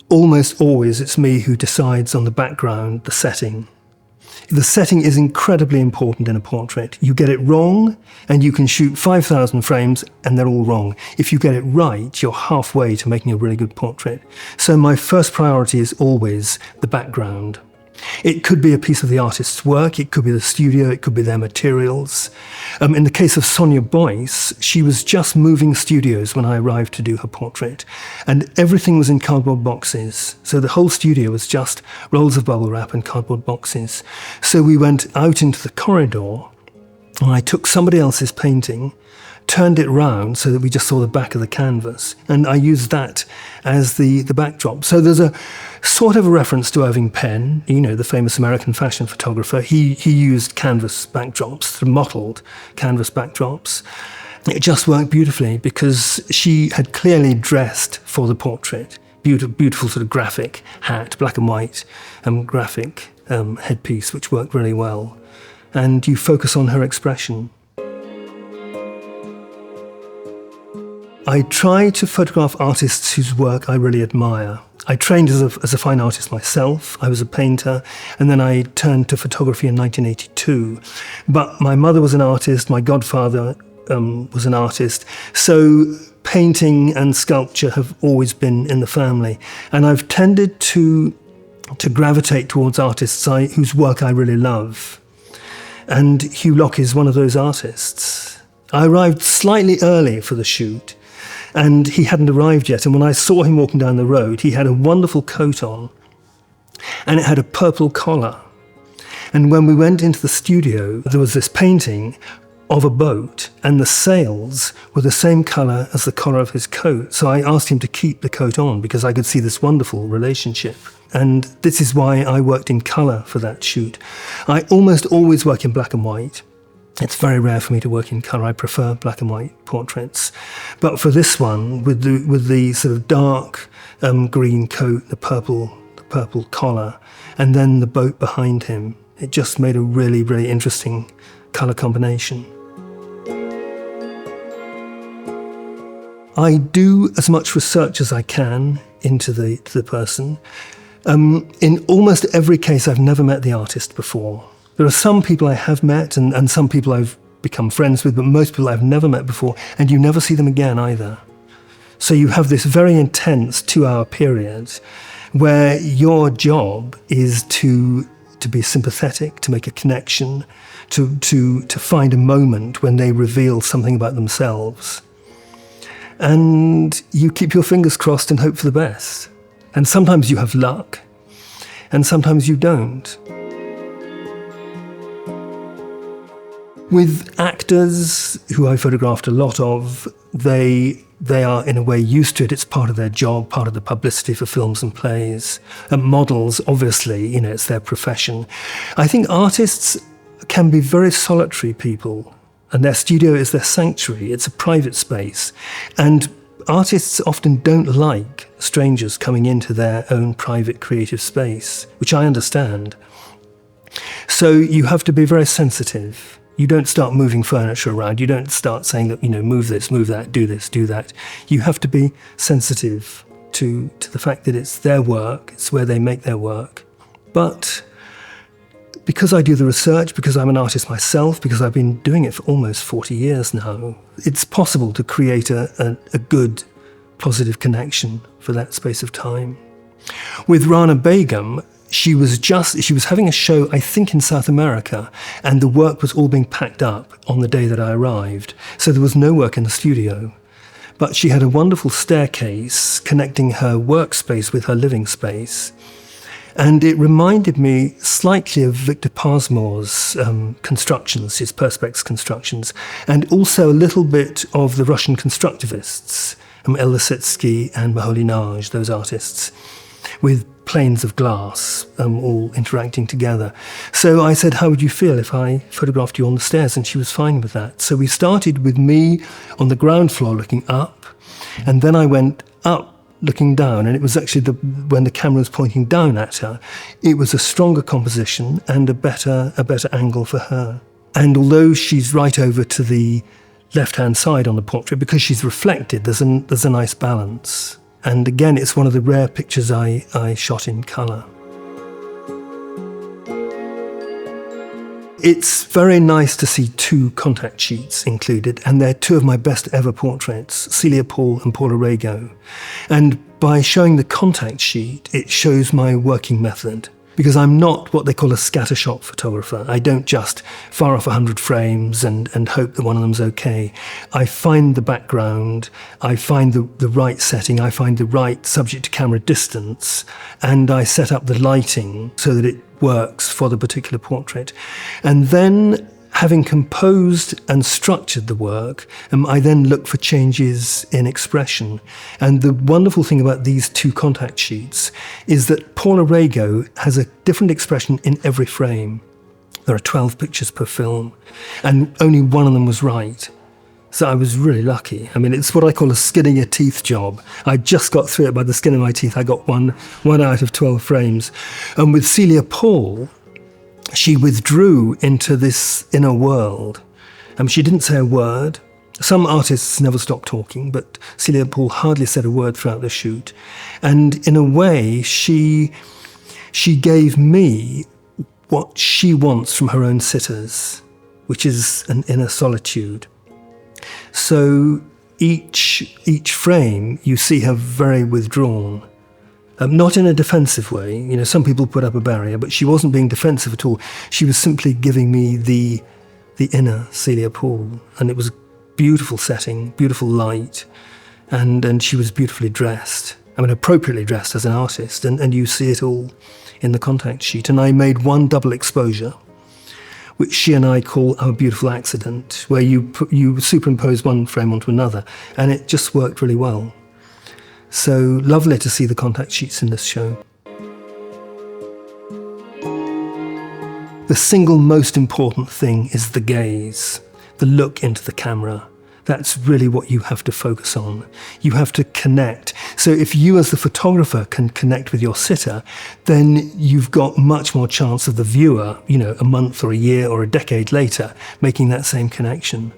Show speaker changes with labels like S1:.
S1: almost always it's me who decides on the background, the setting. The setting is incredibly important in a portrait. You get it wrong, and you can shoot 5,000 frames, and they're all wrong. If you get it right, you're halfway to making a really good portrait. So my first priority is always the background. It could be a piece of the artist's work, it could be the studio, it could be their materials. In the case of Sonia Boyce, she was just moving studios when I arrived to do her portrait, and everything was in cardboard boxes. So the whole studio was just rolls of bubble wrap and cardboard boxes. So we went out into the corridor, and I took somebody else's painting, turned it round so that we just saw the back of the canvas, and I used that as the backdrop. So there's a sort of a reference to Irving Penn, you know, the famous American fashion photographer. He used canvas backdrops, the mottled canvas backdrops. It just worked beautifully because she had clearly dressed for the portrait. Beautiful sort of graphic hat, black and white graphic headpiece, which worked really well. And you focus on her expression. I try to photograph artists whose work I really admire. I trained as a fine artist myself. I was a painter, and then I turned to photography in 1982. But my mother was an artist, my godfather was an artist, so painting and sculpture have always been in the family. And I've tended to gravitate towards artists whose work I really love. And Hew Locke is one of those artists. I arrived slightly early for the shoot, and he hadn't arrived yet. And when I saw him walking down the road, he had a wonderful coat on, and it had a purple collar. And when we went into the studio, there was this painting of a boat, and the sails were the same colour as the collar of his coat. So I asked him to keep the coat on because I could see this wonderful relationship. And this is why I worked in colour for that shoot. I almost always work in black and white. It's very rare for me to work in colour. I prefer black and white portraits. But for this one, with the sort of dark green coat, the purple collar, and then the boat behind him, it just made a really, really interesting colour combination. I do as much research as I can into the person. In almost every case, I've never met the artist before. There are some people I have met and some people I've become friends with, but most people I've never met before, and you never see them again either. So you have this very intense 2-hour period where your job is to be sympathetic, to make a connection, to find a moment when they reveal something about themselves. And you keep your fingers crossed and hope for the best. And sometimes you have luck, and sometimes you don't. With actors, who I photographed a lot of, they are in a way used to it. It's part of their job, part of the publicity for films and plays. And models, obviously, you know, it's their profession. I think artists can be very solitary people, and their studio is their sanctuary. It's a private space. And artists often don't like strangers coming into their own private creative space, which I understand. So you have to be very sensitive. You don't start moving furniture around. You don't start saying that, you know, move this, move that, do this, do that. You have to be sensitive to the fact that it's their work, it's where they make their work. But because I do the research, because I'm an artist myself, because I've been doing it for almost 40 years now, it's possible to create a good, positive connection for that space of time. With Rana Begum, she was having a show, I think, in South America, and the work was all being packed up on the day that I arrived. So there was no work in the studio. But she had a wonderful staircase connecting her workspace with her living space. And it reminded me slightly of Victor Pasmore's constructions, his Perspex constructions, and also a little bit of the Russian constructivists, El Lissitzky and Moholy-Nagy, those artists, with planes of glass all interacting together. So I said, how would you feel if I photographed you on the stairs? And she was fine with that. So we started with me on the ground floor looking up, and then I went up looking down, and it was actually when the camera was pointing down at her, it was a stronger composition and a better angle for her. And although she's right over to the left-hand side on the portrait, because she's reflected, there's a nice balance. And again, it's one of the rare pictures I shot in colour. It's very nice to see 2 contact sheets included, and they're 2 of my best ever portraits, Celia Paul and Paula Rego. And by showing the contact sheet, it shows my working method, because I'm not what they call a scattershot photographer. I don't just fire off 100 frames and hope that one of them's okay. I find the background, I find the right setting, I find the right subject to camera distance, and I set up the lighting so that it works for the particular portrait. And then, having composed and structured the work, I then look for changes in expression. And the wonderful thing about these 2 contact sheets is that Paula Rego has a different expression in every frame. There are 12 pictures per film, and only one of them was right. So I was really lucky. I mean, it's what I call a skin in your teeth job. I just got through it by the skin of my teeth. I got one out of 12 frames. And with Celia Paul, she withdrew into this inner world. She didn't say a word. Some artists never stop talking, but Celia Paul hardly said a word throughout the shoot. And in a way, she gave me what she wants from her own sitters, which is an inner solitude. So each frame, you see her very withdrawn. Not in a defensive way. You know, some people put up a barrier, but she wasn't being defensive at all. She was simply giving me the inner Celia Paul. And it was a beautiful setting, beautiful light, and she was beautifully dressed. I mean, appropriately dressed as an artist, and you see it all in the contact sheet. And I made one double exposure, which she and I call our beautiful accident, where you superimpose one frame onto another, and it just worked really well. So lovely to see the contact sheets in this show. The single most important thing is the gaze, the look into the camera. That's really what you have to focus on. You have to connect. So if you as the photographer can connect with your sitter, then you've got much more chance of the viewer, a month or a year or a decade later, making that same connection.